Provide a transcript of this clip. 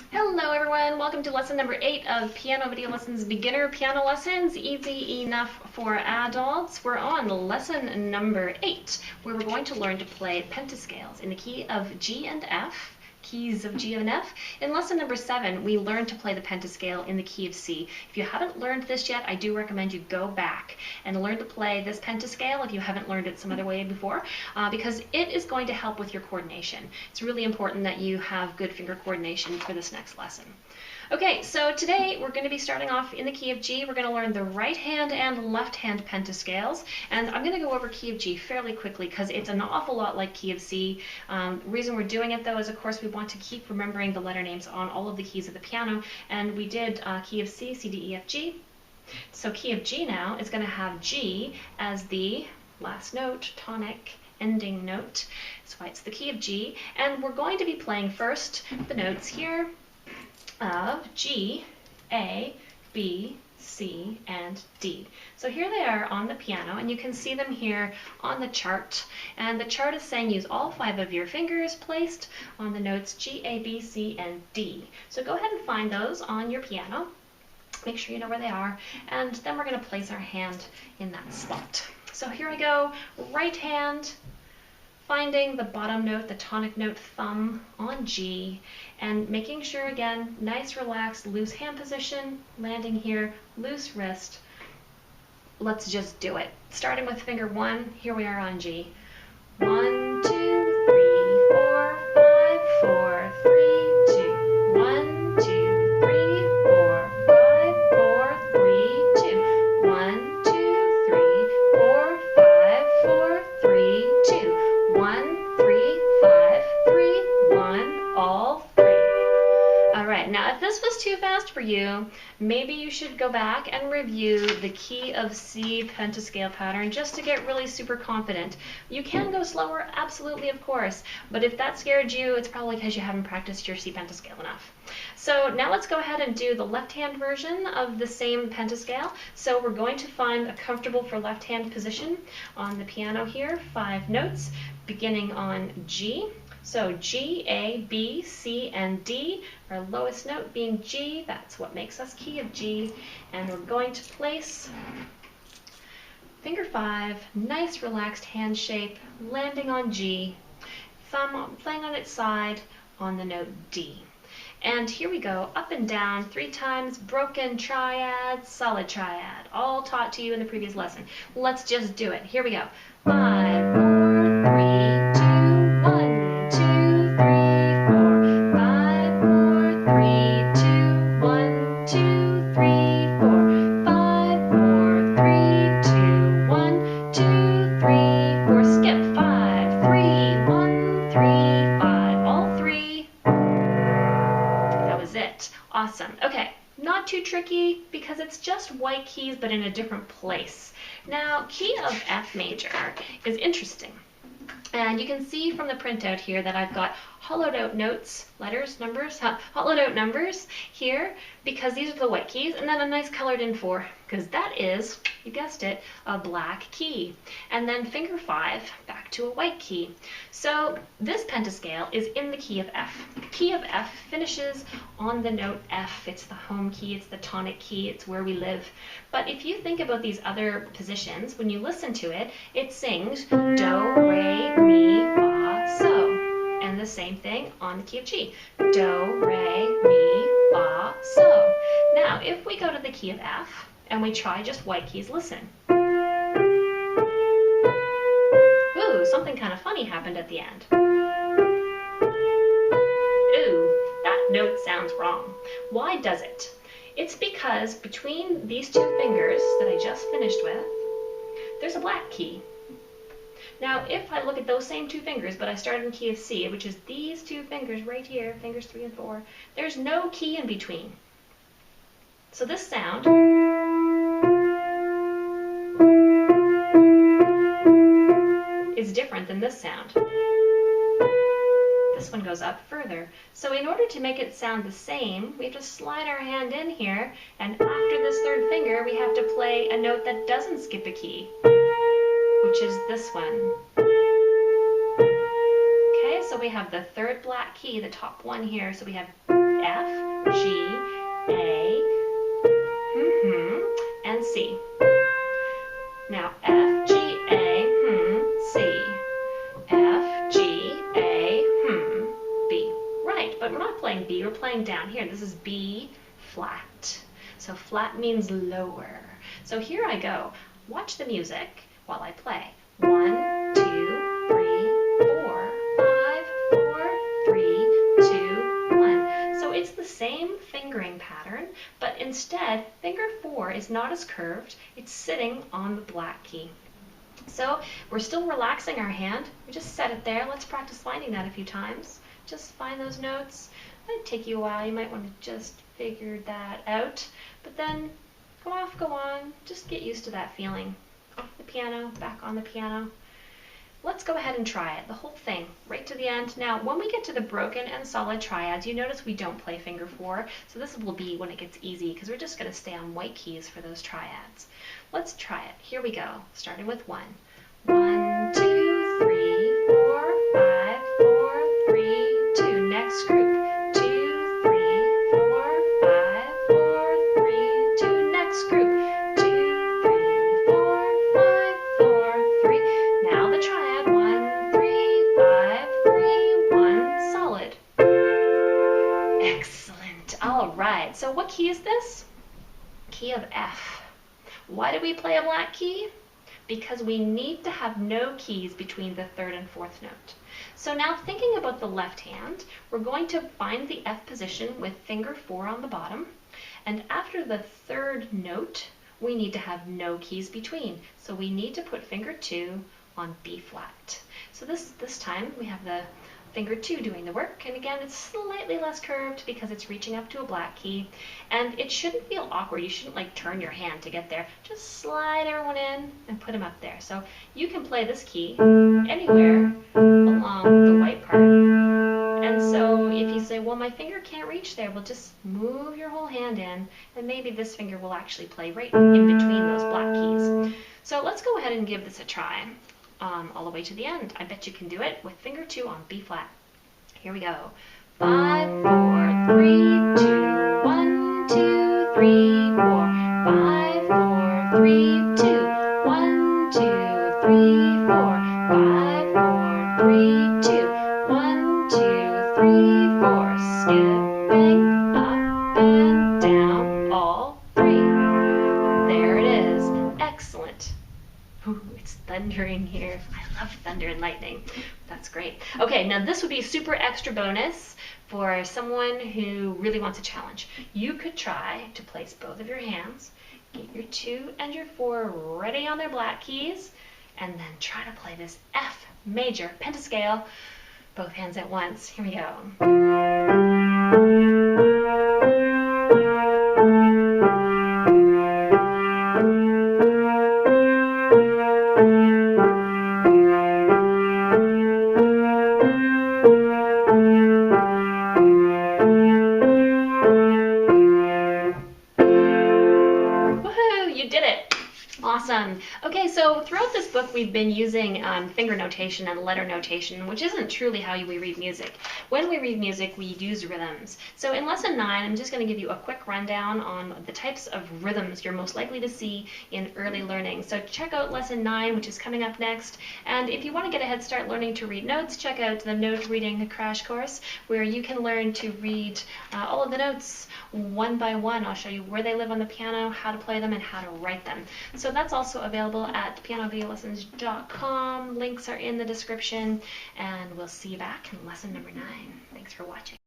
Hello everyone, welcome to lesson number 8 of Piano Video Lessons, Beginner Piano Lessons, easy enough for adults. We're on lesson number 8, where we're going to learn to play pentascales in the key of G and F, keys of G and F. In lesson number 7, we learned to play the pentascale in the key of C. If you haven't learned this yet, I do recommend you go back and learn to play this pentascale if you haven't learned it some other way before, because it is going to help with your coordination. It's really important that you have good finger coordination for this next lesson. Okay, so today we're going to be starting off in the key of G. We're going to learn the right hand and left hand pentascales, and I'm going to go over key of G fairly quickly because it's an awful lot like key of C. The reason we're doing it though is, of course, we want to keep remembering the letter names on all of the keys of the piano, and we did key of C, C, D, E, F, G. So key of G now is going to have G as the last note, tonic, ending note. That's why it's the key of G, and we're going to be playing first the notes here of G, A, B, C, and D. So here they are on the piano, and you can see them here on the chart. And the chart is saying use all 5 of your fingers placed on the notes G, A, B, C, and D. So go ahead and find those on your piano. Make sure you know where they are, and then we're going to place our hand in that spot. So here I go, right hand, finding the bottom note, the tonic note, thumb on G, and making sure, again, nice, relaxed, loose hand position, landing here, loose wrist. Let's just do it. Starting with finger 1, here we are on G. 1, 2, 3, 4, 5, 4, 3, 2. 1, 2, 3, 4, 5, 4, 3, 2. 1, 2, 3, 4, 5, 4, 3, 2. 1, 3, 5, 3, 1, all 3. All right, now if this was too fast for you, maybe you should go back and review the key of C pentascale pattern just to get really super confident. You can go slower, absolutely, of course, but if that scared you, it's probably because you haven't practiced your C pentascale enough. So now let's go ahead and do the left hand version of the same pentascale. So we're going to find a comfortable for left hand position on the piano here, 5 notes, beginning on G. So G, A, B, C, and D, our lowest note being G. That's what makes us key of G. And we're going to place finger 5, nice relaxed hand shape, landing on G, thumb playing on its side on the note D. And here we go, up and down 3 times, broken triad, solid triad, all taught to you in the previous lesson. Let's just do it. Here we go. 5, 4, 3, 2, 1. 2, 3, 4, 5, 4, 3, 2, 1, 2, 3, 4, 5, 4, 3, 2, 1, 2, 3, 4, skip, 5, 3, 1, 3, 5, all 3. That was it. Awesome. Okay, not too tricky because it's just white keys but in a different place. Now, key of F major is interesting. And you can see from the printout here that I've got hollowed out notes, letters, numbers, hollowed out numbers here because these are the white keys, and then a nice colored in 4 because that is, you guessed it, a black key. And then finger 5 back to a white key. So this pentascale is in the key of F. Key of F finishes on the note F. It's the home key, it's the tonic key, it's where we live. But if you think about these other positions, when you listen to it, it sings do, re, mi, fa, so. And the same thing on the key of G. Do, re, mi, fa, so. Now, if we go to the key of F and we try just white keys, listen. Ooh, something kind of funny happened at the end. Ooh, that note sounds wrong. Why does it? It's because between these 2 fingers that I just finished with, there's a black key. Now, if I look at those same 2 fingers, but I started in key of C, which is these 2 fingers right here, fingers 3 and 4, there's no key in between. So this sound is different than this sound. This one goes up further. So in order to make it sound the same, we have to slide our hand in here, and after this 3rd finger, we have to play a note that doesn't skip a key, which is this one. Okay, so we have the 3rd black key, the top one here, so we have F, G, A, and C. Now F, G, A, C. F, G, A, B. Right, but we're not playing B, we're playing down here. This is B flat. So flat means lower. So here I go. Watch the music while I play. 1, 2, 3, 4, 5, 4, 3, 2, 1. So it's the same fingering pattern, but instead, finger 4 is not as curved. It's sitting on the black key. So we're still relaxing our hand. We just set it there. Let's practice finding that a few times. Just find those notes. It might take you a while. You might want to just figure that out. But then go off, go on. Just get used to that feeling. Off the piano, back on the piano. Let's go ahead and try it, the whole thing, right to the end. Now, when we get to the broken and solid triads, you notice we don't play finger 4, so this will be when it gets easy, because we're just going to stay on white keys for those triads. Let's try it. Here we go, starting with 1. 1, 2, 3, 4, 5, 4, 3, 2. Next group. 2, 3, 4, 5, 4, 3, 2. Next group. 2, 3, 4, 5, 4, 3. Now the triad. 1, 3, 5, 3, 1. Solid. Excellent. All right. So what key is this? Key of F. Why do we play a black key? Because we need to have no keys between the 3rd and 4th note. So now thinking about the left hand, we're going to find the F position with finger 4 on the bottom, and after the 3rd note, we need to have no keys between. So we need to put finger 2 on B flat. So this time we have the finger 2 doing the work, and again it's slightly less curved because it's reaching up to a black key, and it shouldn't feel awkward. You shouldn't like turn your hand to get there. Just slide everyone in and put them up there. So you can play this key anywhere along the white part, and so if you say, well, my finger can't reach there, well, just move your whole hand in, and maybe this finger will actually play right in between those black keys. So let's go ahead and give this a try. All the way to the end. I bet you can do it with finger 2 on B flat. Here we go. 5, 4, 3, 2, 1, 2, 3, 4. 5, 4, 3, 2, 1, 2, 3, 4. 5, 4, 3, 2, 1, 2, 3, 4. Skipping up and down, all 3. There it is. Excellent. Ooh, it's thundering here. I love thunder and lightning. That's great. Okay, now this would be super extra bonus for someone who really wants a challenge. You could try to place both of your hands, get your 2 and your 4 ready on their black keys, and then try to play this F major pentascale, both hands at once. Here we go. Awesome. Okay, so throughout this book we've been using finger notation and letter notation, which isn't truly how we read music. When we read music, we use rhythms. So in lesson 9, I'm just going to give you a quick rundown on the types of rhythms you're most likely to see in early learning. So check out lesson 9, which is coming up next. And if you want to get a head start learning to read notes, check out the note reading crash course, where you can learn to read all of the notes one by one. I'll show you where they live on the piano, how to play them, and how to write them. So that's also available at pianovideolessons.com. Links are in the description, and we'll see you back in lesson number 9. Thanks for watching.